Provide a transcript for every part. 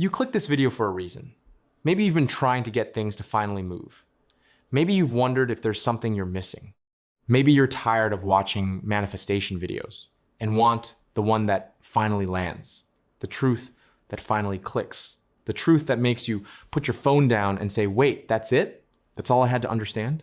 You clicked this video for a reason. Maybe you've been trying to get things to finally move. Maybe you've wondered if there's something you're missing. Maybe you're tired of watching manifestation videos and want the one that finally lands, the truth that finally clicks, the truth that makes you put your phone down and say, wait, that's it? That's all I had to understand?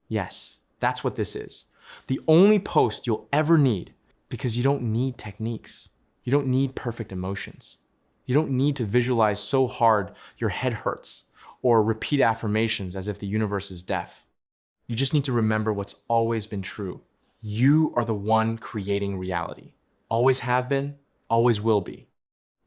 Yes, that's what this is. The only post you'll ever need, because you don't need techniques. You don't need perfect emotions. You don't need to visualize so hard your head hurts or repeat affirmations as if the universe is deaf. You just need to remember what's always been true. You are the one creating reality. Always have been, always will be.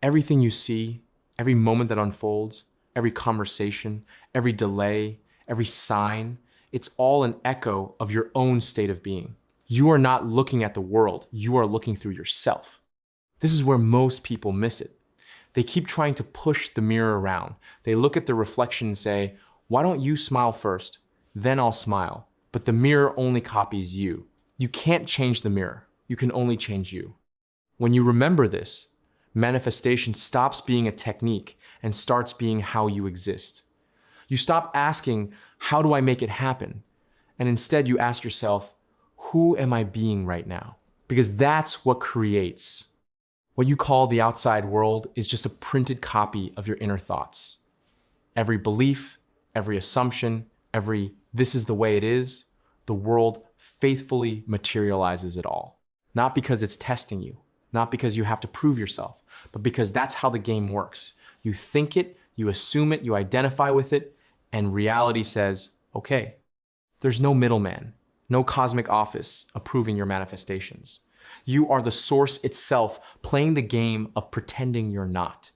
Everything you see, every moment that unfolds, every conversation, every delay, every sign, it's all an echo of your own state of being. You are not looking at the world, you are looking through yourself. This is where most people miss it. They keep trying to push the mirror around. They look at the reflection and say, why don't you smile first? Then I'll smile. But the mirror only copies you. You can't change the mirror. You can only change you. When you remember this, manifestation stops being a technique and starts being how you exist. You stop asking, how do I make it happen? And instead you ask yourself, who am I being right now? Because that's what creates. What you call the outside world is just a printed copy of your inner thoughts. Every belief, every assumption, every this is the way it is, the world faithfully materializes it all. Not because it's testing you, not because you have to prove yourself, but because that's how the game works. You think it, you assume it, you identify with it, and reality says, okay, there's no middleman, no cosmic office approving your manifestations. You are the source itself playing the game of pretending you're not.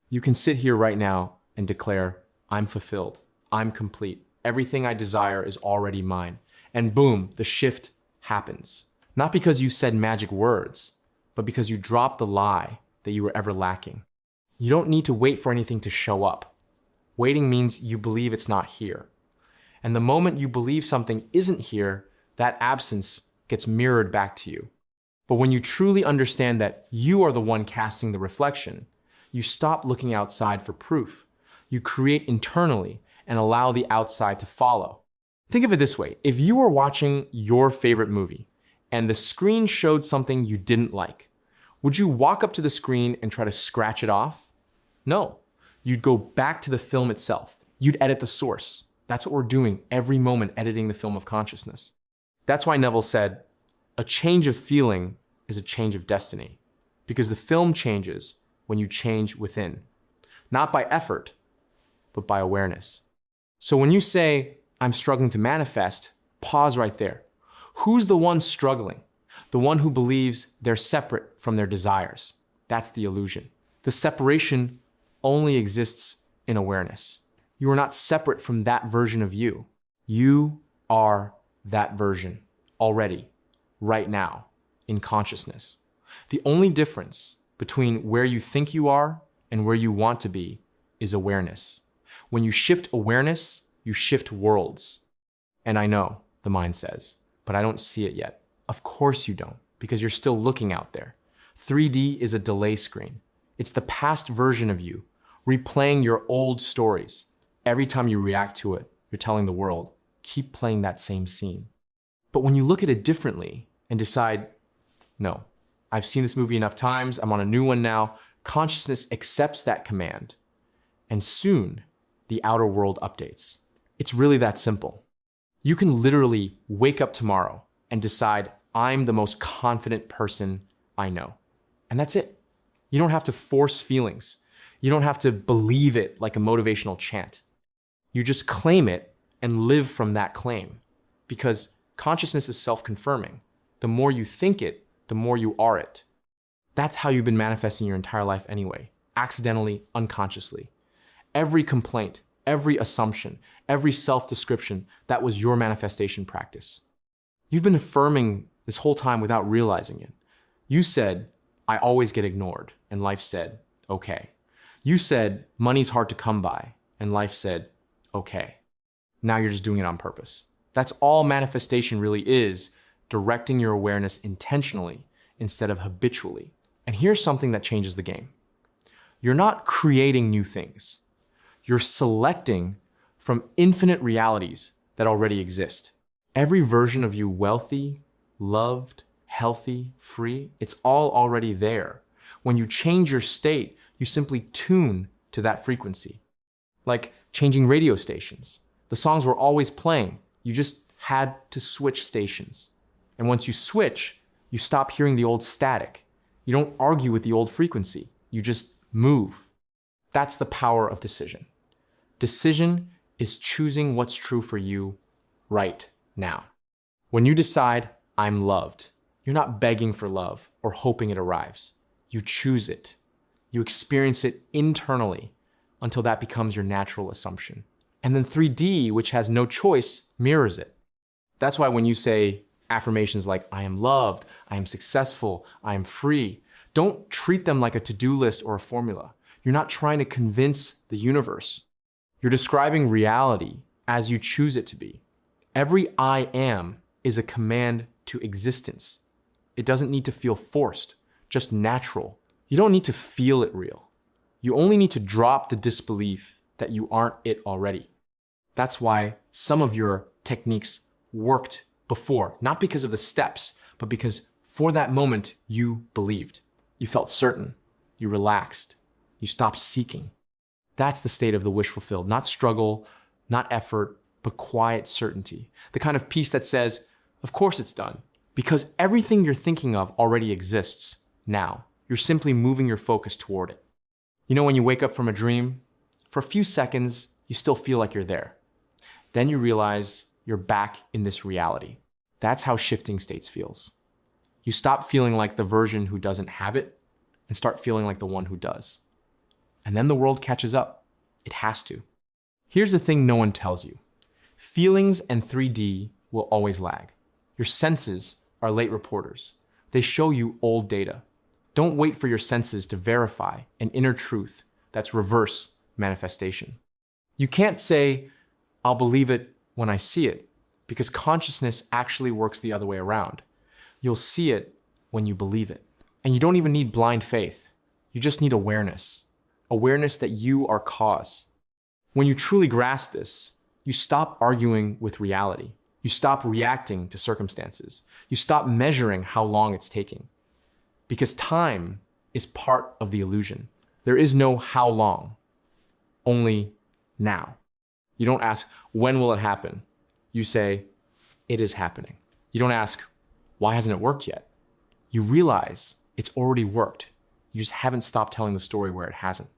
You can sit here right now and declare, I'm fulfilled, I'm complete, everything I desire is already mine. And boom, the shift happens. Not because you said magic words, but because you dropped the lie that you were ever lacking. You don't need to wait for anything to show up. Waiting means you believe it's not here. And the moment you believe something isn't here, that absence gets mirrored back to you. But when you truly understand that you are the one casting the reflection, you stop looking outside for proof. You create internally and allow the outside to follow. Think of it this way. If you were watching your favorite movie and the screen showed something you didn't like, would you walk up to the screen and try to scratch it off? No. You'd go back to the film itself. You'd edit the source. That's what we're doing every moment, editing the film of consciousness. That's why Neville said, a change of feeling is a change of destiny, because the film changes when you change within, not by effort, but by awareness. So when you say, I'm struggling to manifest, pause right there. Who's the one struggling? The one who believes they're separate from their desires. That's the illusion. The separation only exists in awareness. You are not separate from that version of you. You are that version already, right now, in consciousness. The only difference between where you think you are and where you want to be is awareness. When you shift awareness, you shift worlds. And I know, the mind says, but I don't see it yet. Of course you don't, because you're still looking out there. 3D is a delay screen. It's the past version of you, replaying your old stories. Every time you react to it, you're telling the world, keep playing that same scene. But when you look at it differently and decide, no, I've seen this movie enough times, I'm on a new one now, consciousness accepts that command. And soon, the outer world updates. It's really that simple. You can literally wake up tomorrow and decide, I'm the most confident person I know. And that's it. You don't have to force feelings. You don't have to believe it like a motivational chant. You just claim it and live from that claim. Because consciousness is self-confirming. The more you think it, the more you are it. That's how you've been manifesting your entire life anyway, accidentally, unconsciously. Every complaint, every assumption, every self-description, that was your manifestation practice. You've been affirming this whole time without realizing it. You said, I always get ignored, and life said, okay. You said, money's hard to come by, and life said, okay. Now you're just doing it on purpose. That's all manifestation really is, directing your awareness intentionally instead of habitually. And here's something that changes the game. You're not creating new things. You're selecting from infinite realities that already exist. Every version of you, wealthy, loved, healthy, free, it's all already there. When you change your state, you simply tune to that frequency. Like changing radio stations. The songs were always playing. You just had to switch stations. And once you switch, you stop hearing the old static. You don't argue with the old frequency. You just move. That's the power of decision. Decision is choosing what's true for you right now. When you decide, I'm loved, you're not begging for love or hoping it arrives. You choose it. You experience it internally until that becomes your natural assumption. And then 3D, which has no choice, mirrors it. That's why when you say affirmations like, I am loved, I am successful, I am free, don't treat them like a to-do list or a formula. You're not trying to convince the universe. You're describing reality as you choose it to be. Every I am is a command to existence. It doesn't need to feel forced, just natural. You don't need to feel it real. You only need to drop the disbelief that you aren't it already. That's why some of your techniques worked before, not because of the steps, but because for that moment you believed. You felt certain, you relaxed, you stopped seeking. That's the state of the wish fulfilled, not struggle, not effort, but quiet certainty. The kind of peace that says, of course it's done, because everything you're thinking of already exists now. You're simply moving your focus toward it. You know, when you wake up from a dream, for a few seconds, you still feel like you're there. Then you realize you're back in this reality. That's how shifting states feels. You stop feeling like the version who doesn't have it and start feeling like the one who does. And then the world catches up. It has to. Here's the thing no one tells you. Feelings and 3D will always lag. Your senses are late reporters. They show you old data. Don't wait for your senses to verify an inner truth that's reverse manifestation. You can't say, I'll believe it when I see it, because consciousness actually works the other way around. You'll see it when you believe it. And you don't even need blind faith. You just need awareness. Awareness that you are cause. When you truly grasp this, you stop arguing with reality. You stop reacting to circumstances. You stop measuring how long it's taking. Because time is part of the illusion. There is no how long, only now. You don't ask, when will it happen? You say, it is happening. You don't ask, why hasn't it worked yet? You realize it's already worked. You just haven't stopped telling the story where it hasn't.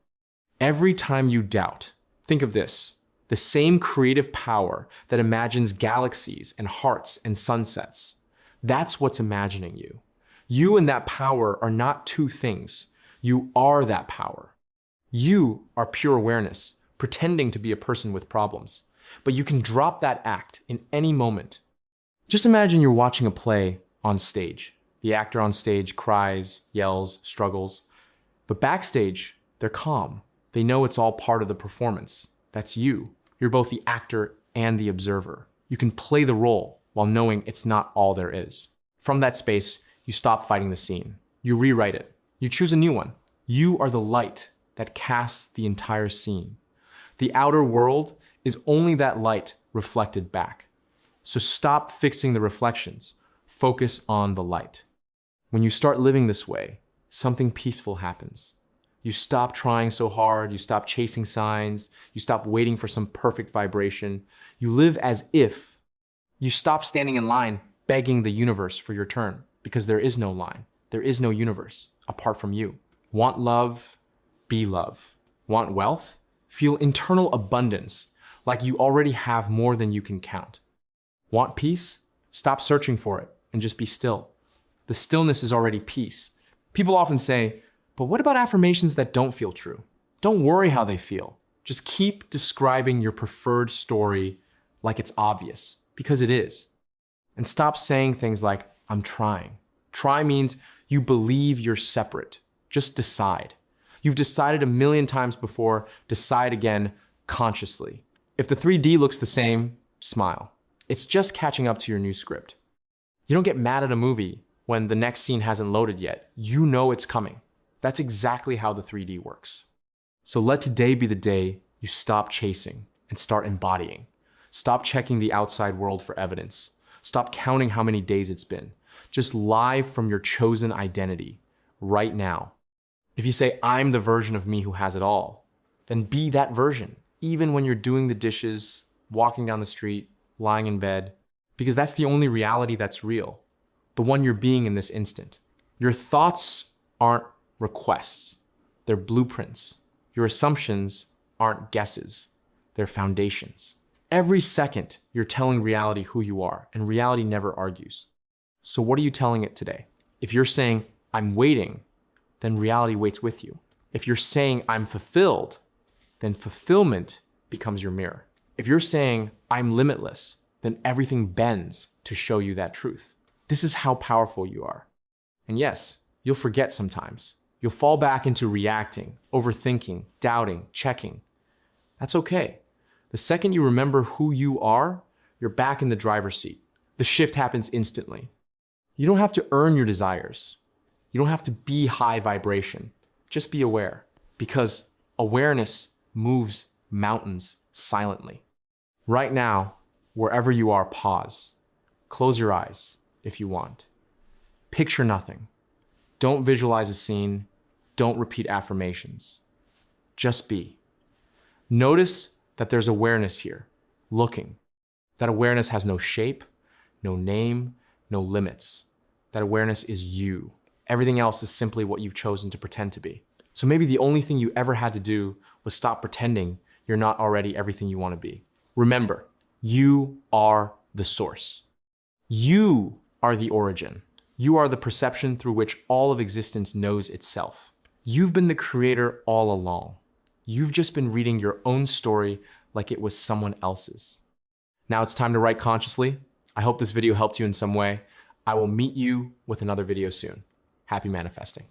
Every time you doubt, think of this, the same creative power that imagines galaxies and hearts and sunsets. That's what's imagining you. You and that power are not two things. You are that power. You are pure awareness, pretending to be a person with problems. But you can drop that act in any moment. Just imagine you're watching a play on stage. The actor on stage cries, yells, struggles. But backstage, they're calm. They know it's all part of the performance. That's you. You're both the actor and the observer. You can play the role while knowing it's not all there is. From that space, you stop fighting the scene. You rewrite it. You choose a new one. You are the light that casts the entire scene. The outer world is only that light reflected back. So stop fixing the reflections. Focus on the light. When you start living this way, something peaceful happens. You stop trying so hard. You stop chasing signs. You stop waiting for some perfect vibration. You live as if. You stop standing in line begging the universe for your turn, because there is no line. There is no universe apart from you. Want love? Be love. Want wealth? Feel internal abundance, like you already have more than you can count. Want peace? Stop searching for it and just be still. The stillness is already peace. People often say, but what about affirmations that don't feel true? Don't worry how they feel. Just keep describing your preferred story like it's obvious, because it is. And stop saying things like, I'm trying. Try means you believe you're separate. Just decide. You've decided a million times before. Decide again consciously. If the 3D looks the same, smile. It's just catching up to your new script. You don't get mad at a movie when the next scene hasn't loaded yet. You know it's coming. That's exactly how the 3D works. So let today be the day you stop chasing and start embodying. Stop checking the outside world for evidence. Stop counting how many days it's been. Just live from your chosen identity right now. If you say, I'm the version of me who has it all, then be that version, even when you're doing the dishes, walking down the street, lying in bed, because that's the only reality that's real, the one you're being in this instant. Your thoughts aren't requests, they're blueprints. Your assumptions aren't guesses, they're foundations. Every second, you're telling reality who you are, and reality never argues. So what are you telling it today? If you're saying, I'm waiting, then reality waits with you. If you're saying, I'm fulfilled, then fulfillment becomes your mirror. If you're saying, I'm limitless, then everything bends to show you that truth. This is how powerful you are. And yes, you'll forget sometimes. You'll fall back into reacting, overthinking, doubting, checking. That's okay. The second you remember who you are, you're back in the driver's seat. The shift happens instantly. You don't have to earn your desires. You don't have to be high vibration. Just be aware, because awareness moves mountains silently. Right now, wherever you are, pause. Close your eyes if you want. Picture nothing. Don't visualize a scene. Don't repeat affirmations. Just be. Notice that there's awareness here, looking. That awareness has no shape, no name, no limits. That awareness is you. Everything else is simply what you've chosen to pretend to be. So maybe the only thing you ever had to do was stop pretending you're not already everything you want to be. Remember, you are the source. You are the origin. You are the perception through which all of existence knows itself. You've been the creator all along. You've just been reading your own story like it was someone else's. Now it's time to write consciously. I hope this video helped you in some way. I will meet you with another video soon. Happy manifesting.